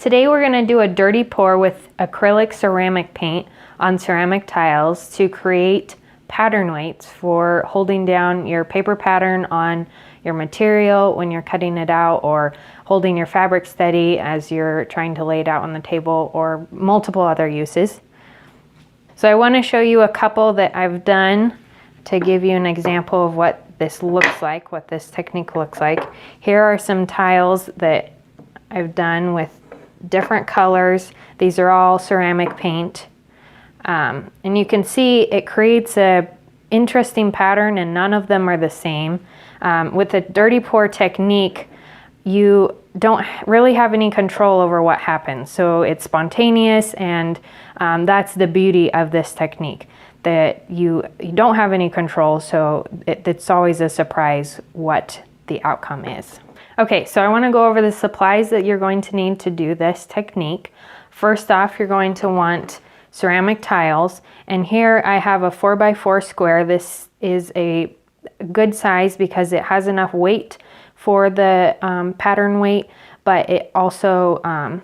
Today we're going to do a dirty pour with acrylic ceramic paint on ceramic tiles to create pattern weights for holding down your paper pattern on your material when you're cutting it out, or holding your fabric steady as you're trying to lay it out on the table, or multiple other uses. So I want to show you a couple that I've done to give you an example of what this looks like, what this technique looks like. Here are some tiles that I've done with different colors. These are all ceramic paint. And you can see it creates a interesting pattern, and none of them are the same. With the dirty pour technique, you don't really have any control over what happens. So it's spontaneous, and that's the beauty of this technique, that you don't have any control, so it's always a surprise what the outcome is. Okay, so I want to go over the supplies that you're going to need to do this technique. First off, you're going to want ceramic tiles, and here I have a 4x4 square. This is a good size because it has enough weight for the pattern weight, but it also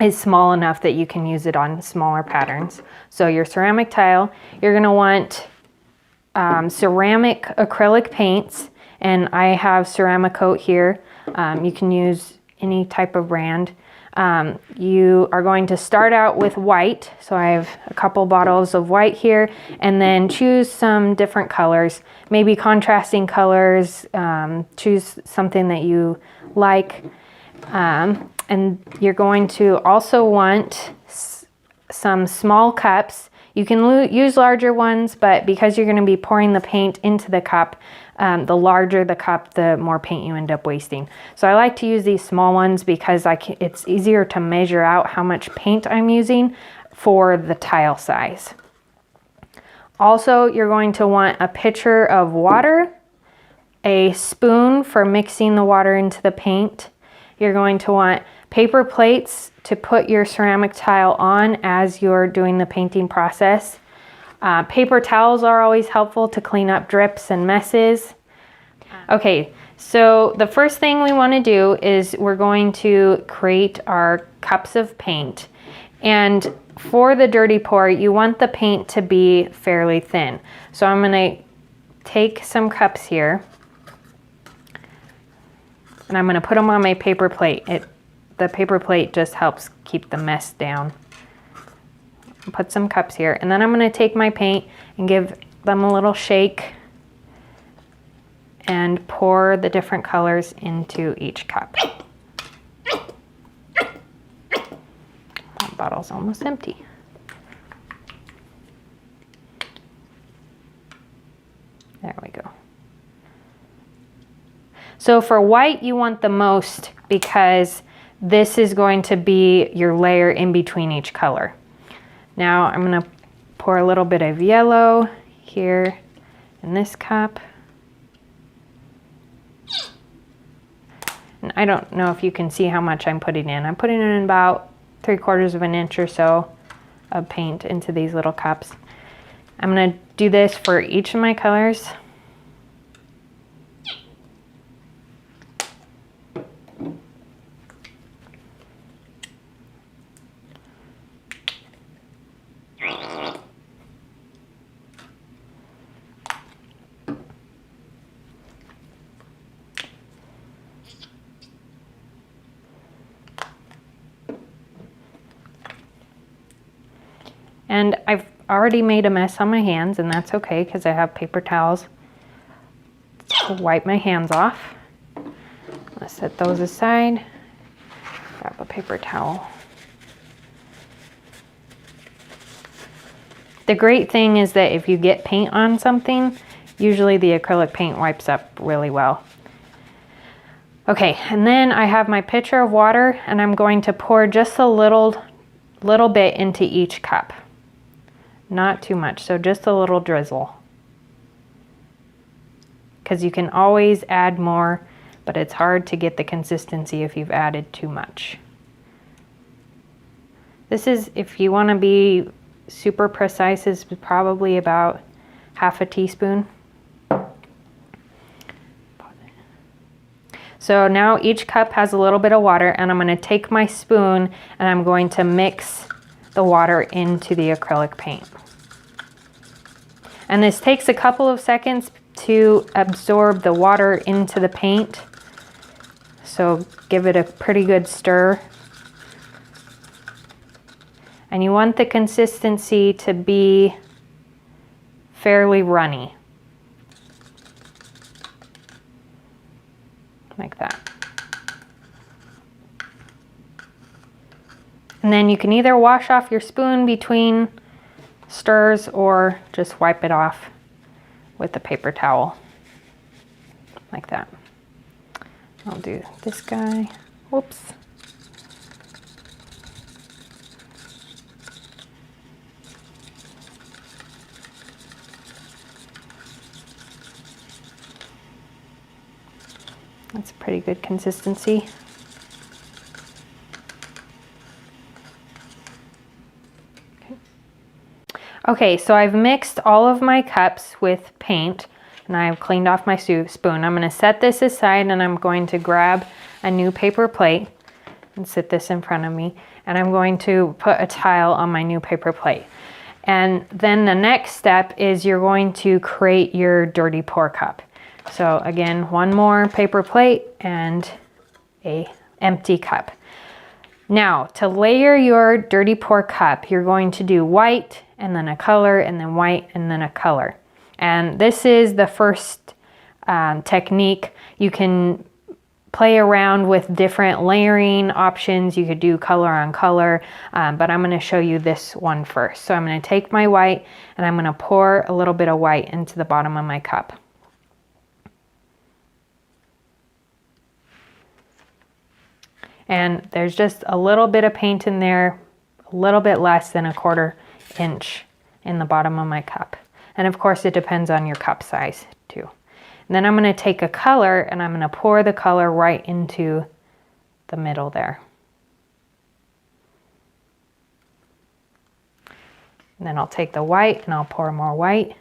is small enough that you can use it on smaller patterns. So your ceramic tile, you're going to want ceramic acrylic paints, and I have Ceramicoat here. You can use any type of brand. You are going to start out with white, so I have a couple bottles of white here, and then choose some different colors, maybe contrasting colors. Choose something that you like, and you're going to also want some small cups. You can use larger ones, but because you're going to be pouring the paint into the cup, the larger the cup, the more paint you end up wasting. So I like to use these small ones because it's easier to measure out how much paint I'm using for the tile size. Also, you're going to want a pitcher of water, a spoon for mixing the water into the paint. You're going to want paper plates to put your ceramic tile on as you're doing the painting process. Paper towels are always helpful to clean up drips and messes. Okay, so the first thing we want to do is we're going to create our cups of paint. And for the dirty pour, you want the paint to be fairly thin. So I'm going to take some cups here, and I'm going to put them on my paper plate. The paper plate just helps keep the mess down. Put some cups here, and then I'm going to take my paint and give them a little shake and pour the different colors into each cup. That bottle's almost empty. There we go. So for white, you want the most because this is going to be your layer in between each color. Now I'm going to pour a little bit of yellow here in this cup. And I don't know if you can see how much I'm putting in. I'm putting in about 3/4 of an inch or so of paint into these little cups. I'm going to do this for each of my colors. And I've already made a mess on my hands, and that's okay because I have paper towels to wipe my hands off. Let's set those aside. Grab a paper towel. The great thing is that if you get paint on something, usually the acrylic paint wipes up really well. Okay, and then I have my pitcher of water, and I'm going to pour just a little bit into each cup. Not too much, so just a little drizzle. Because you can always add more, but it's hard to get the consistency if you've added too much. This is, if you want to be super precise, is probably about 1/2 teaspoon. So now each cup has a little bit of water, and I'm going to take my spoon and I'm going to mix the water into the acrylic paint. And this takes a couple of seconds to absorb the water into the paint. So give it a pretty good stir. And you want the consistency to be fairly runny. Like that. And then you can either wash off your spoon between stirs or just wipe it off with a paper towel. Like that. I'll do this guy. Whoops. That's a pretty good consistency. Okay, so I've mixed all of my cups with paint and I've cleaned off my spoon. I'm going to set this aside and I'm going to grab a new paper plate and sit this in front of me. And I'm going to put a tile on my new paper plate. And then the next step is you're going to create your dirty pour cup. So again, one more paper plate and an empty cup. Now, to layer your dirty pour cup, you're going to do white and then a color and then white and then a color. And this is the first technique. You can play around with different layering options. You could do color on color, but I'm going to show you this one first. So I'm going to take my white and I'm going to pour a little bit of white into the bottom of my cup. And there's just a little bit of paint in there, a little bit less than 1/4 inch in the bottom of my cup. And of course it depends on your cup size too. And then I'm going to take a color and I'm going to pour the color right into the middle there. And then I'll take the white and I'll pour more white.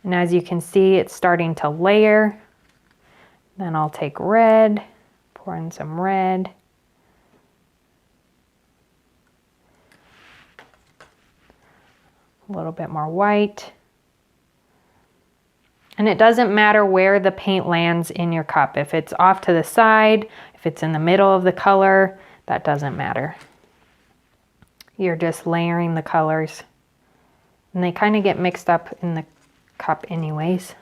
And as you can see, it's starting to layer. Then I'll take red, pour in some red. A little bit more white. And it doesn't matter where the paint lands in your cup. If it's off to the side, if it's in the middle of the color, that doesn't matter. You're just layering the colors. And they kind of get mixed up in the cup anyways.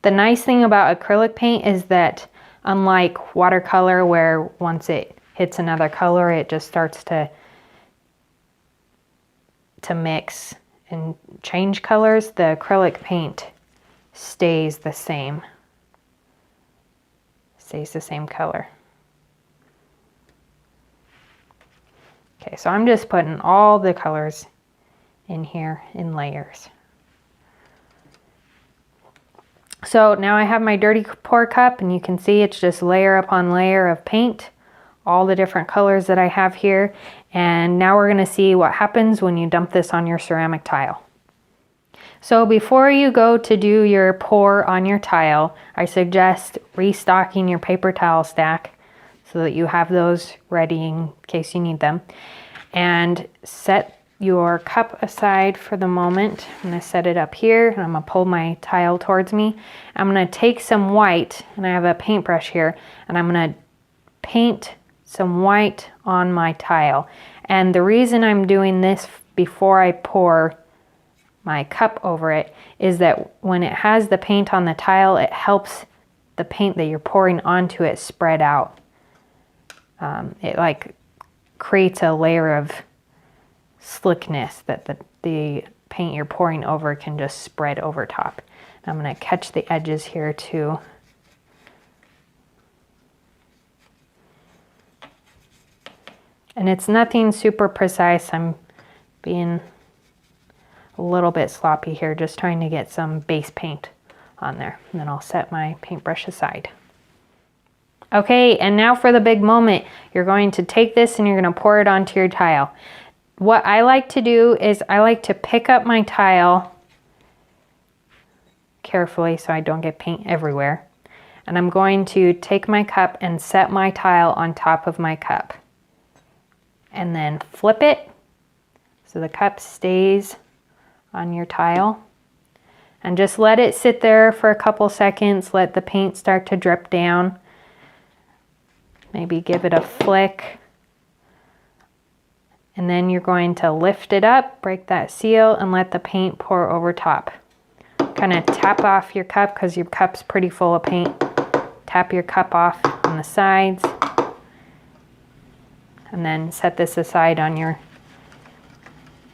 The nice thing about acrylic paint is that unlike watercolor where once it hits another color it just starts to mix and change colors, the acrylic paint stays the same. Stays the same color. Okay, so I'm just putting all the colors in here in layers. So now I have my dirty pour cup and you can see it's just layer upon layer of paint, all the different colors that I have here. And now we're going to see what happens when you dump this on your ceramic tile. So before you go to do your pour on your tile, I suggest restocking your paper towel stack so that you have those ready in case you need them. And set your cup aside for the moment. I'm going to set it up here and I'm going to pull my tile towards me. I'm going to take some white and I have a paintbrush here and I'm going to paint some white on my tile. And the reason I'm doing this before I pour my cup over it is that when it has the paint on the tile, it helps the paint that you're pouring onto it spread out. It like creates a layer of slickness that the paint you're pouring over can just spread over top. And I'm going to catch the edges here too. And it's nothing super precise. I'm being a little bit sloppy here, just trying to get some base paint on there. And then I'll set my paintbrush aside. Okay, and now for the big moment. You're going to take this and you're going to pour it onto your tile. What I like to do is I like to pick up my tile carefully so I don't get paint everywhere. And I'm going to take my cup and set my tile on top of my cup. And then flip it so the cup stays on your tile. And just let it sit there for a couple seconds. Let the paint start to drip down. Maybe give it a flick. And then you're going to lift it up, break that seal, and let the paint pour over top. Kind of tap off your cup because your cup's pretty full of paint. Tap your cup off on the sides. And then set this aside on your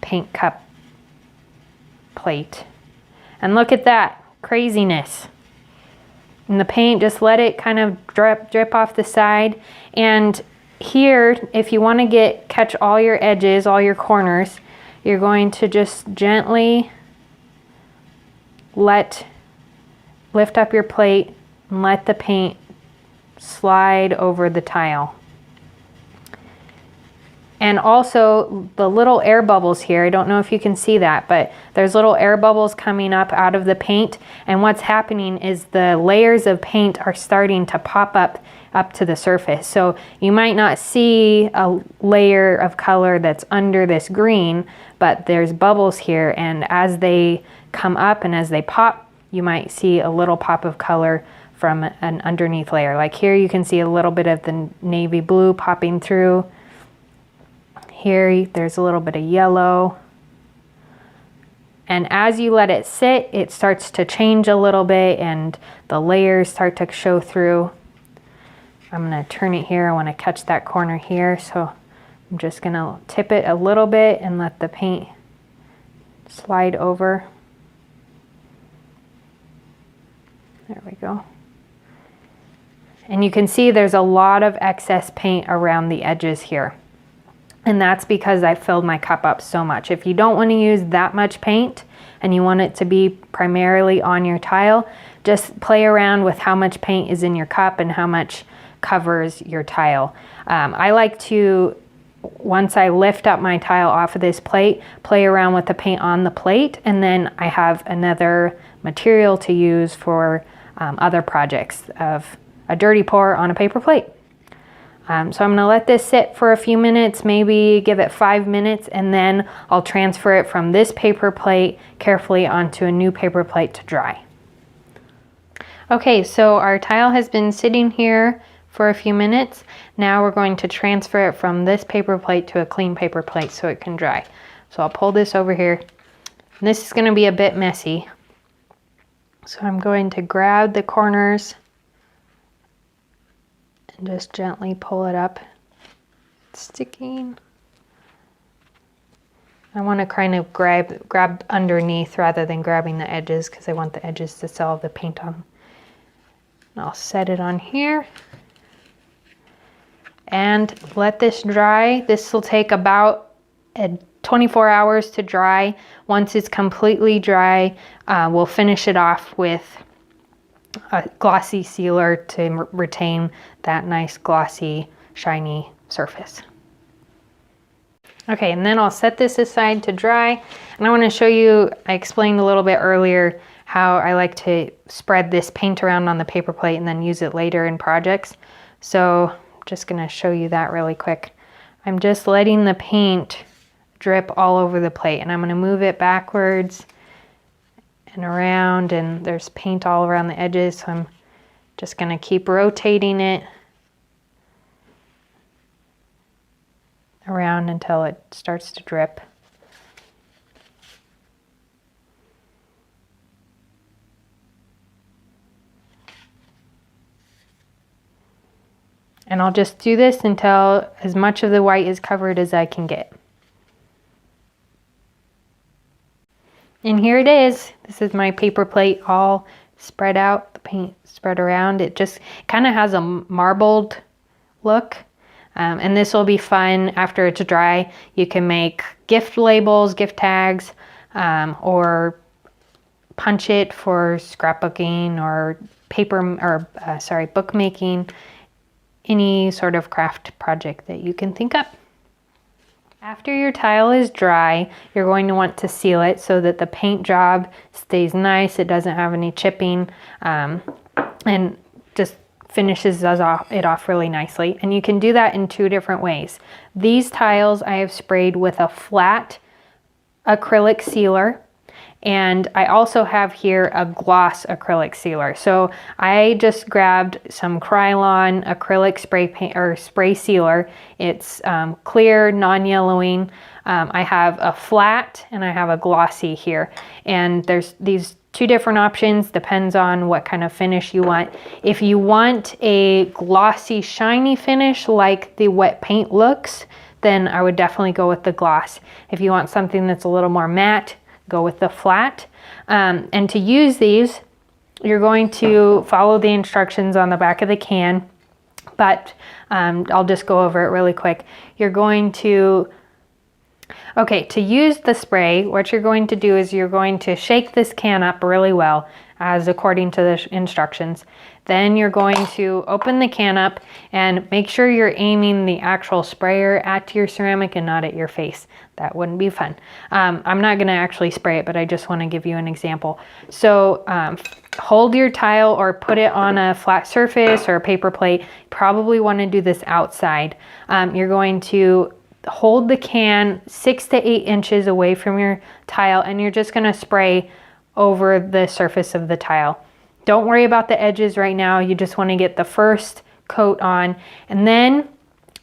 paint cup plate. And look at that craziness. And the paint, just let it kind of drip off the side. And here, if you want to catch all your edges, all your corners, you're going to just gently lift up your plate and let the paint slide over the tile. And also the little air bubbles here, I don't know if you can see that, but there's little air bubbles coming up out of the paint. And what's happening is the layers of paint are starting to pop up to the surface. So you might not see a layer of color that's under this green, but there's bubbles here. And as they come up and as they pop, you might see a little pop of color from an underneath layer. Like here you can see a little bit of the navy blue popping through. Here, there's a little bit of yellow. And as you let it sit, it starts to change a little bit and the layers start to show through. I'm gonna turn it here. I wanna catch that corner here. So I'm just gonna tip it a little bit and let the paint slide over. There we go. And you can see there's a lot of excess paint around the edges here. And that's because I filled my cup up so much. If you don't want to use that much paint and you want it to be primarily on your tile, just play around with how much paint is in your cup and how much covers your tile. I like to, once I lift up my tile off of this plate, play around with the paint on the plate, and then I have another material to use for other projects of a dirty pour on a paper plate. So I'm going to let this sit for a few minutes, maybe give it 5 minutes, and then I'll transfer it from this paper plate carefully onto a new paper plate to dry. Okay, so our tile has been sitting here for a few minutes. Now we're going to transfer it from this paper plate to a clean paper plate so it can dry. So I'll pull this over here. And this is going to be a bit messy. So I'm going to grab the corners and just gently pull it up. It's sticking. I want to kind of grab underneath rather than grabbing the edges because I want the edges to still have the paint on. And I'll set it on here and let this dry. This will take about 24 hours to dry. Once it's completely dry, we'll finish it off with a glossy sealer to retain that nice glossy shiny surface. Okay, and then I'll set this aside to dry, and I want to show you, I explained a little bit earlier how I like to spread this paint around on the paper plate and then use it later in projects. So I'm just going to show you that really quick. I'm just letting the paint drip all over the plate, and I'm going to move it backwards and around, and there's paint all around the edges, so I'm just going to keep rotating it around until it starts to drip. And I'll just do this until as much of the white is covered as I can get. And here it is. This is my paper plate all spread out, the paint spread around. It just kind of has a marbled look. And this will be fun after it's dry. You can make gift labels, gift tags, or punch it for scrapbooking or bookmaking, any sort of craft project that you can think up. After your tile is dry, you're going to want to seal it so that the paint job stays nice, it doesn't have any chipping, and just finishes it off really nicely. And you can do that in two different ways. These tiles I have sprayed with a flat acrylic sealer, and I also have here a gloss acrylic sealer. So I just grabbed some Krylon acrylic spray paint or spray sealer. It's clear, non-yellowing. I have a flat and I have a glossy here. And there's these two different options, depends on what kind of finish you want. If you want a glossy, shiny finish like the wet paint looks, then I would definitely go with the gloss. If you want something that's a little more matte, go with the flat. And to use these, you're going to follow the instructions on the back of the can, but I'll just go over it really quick. You're going to, to use the spray, what you're going to do is you're going to shake this can up really well, as according to the instructions. Then you're going to open the can up and make sure you're aiming the actual sprayer at your ceramic and not at your face. That wouldn't be fun. I'm not going to actually spray it, but I just want to give you an example. So hold your tile or put it on a flat surface or a paper plate. You probably want to do this outside. You're going to hold the can 6 to 8 inches away from your tile, and you're just going to spray over the surface of the tile. Don't worry about the edges right now. You just want to get the first coat on. And then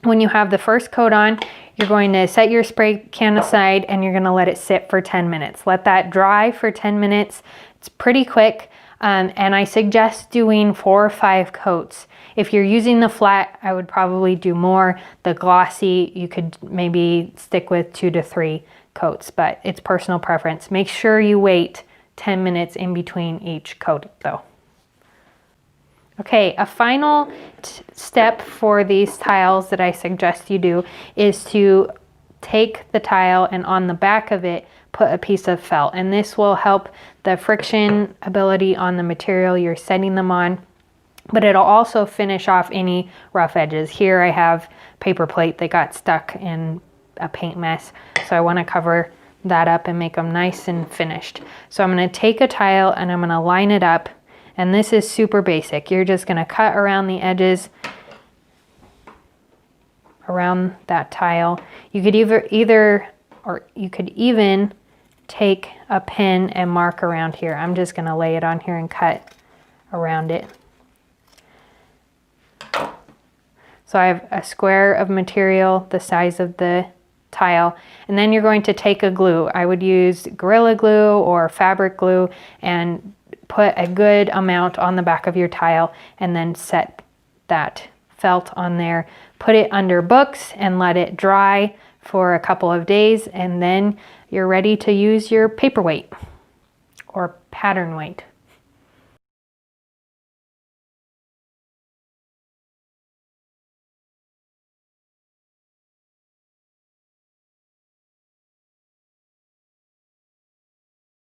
when you have the first coat on, you're going to set your spray can aside and you're going to let it sit for 10 minutes. Let that dry for 10 minutes. It's pretty quick. And I suggest doing 4 or 5 coats. If you're using the flat, I would probably do more. The glossy, you could maybe stick with 2 to 3 coats, but it's personal preference. Make sure you wait 10 minutes in between each coat though. Okay, a final step for these tiles that I suggest you do is to take the tile and on the back of it put a piece of felt, and this will help the friction ability on the material you're setting them on, but it'll also finish off any rough edges. Here I have paper plate that got stuck in a paint mess, so I want to cover that up and make them nice and finished. So I'm going to take a tile and I'm going to line it up, and this is super basic. You're just going to cut around the edges around that tile. You could you could even take a pin and mark around here. I'm just going to lay it on here and cut around it. So I have a square of material the size of the tile, and then you're going to take a glue. I would use Gorilla Glue or fabric glue and put a good amount on the back of your tile and then set that felt on there. Put it under books and let it dry for a couple of days, and then you're ready to use your paperweight or pattern weight.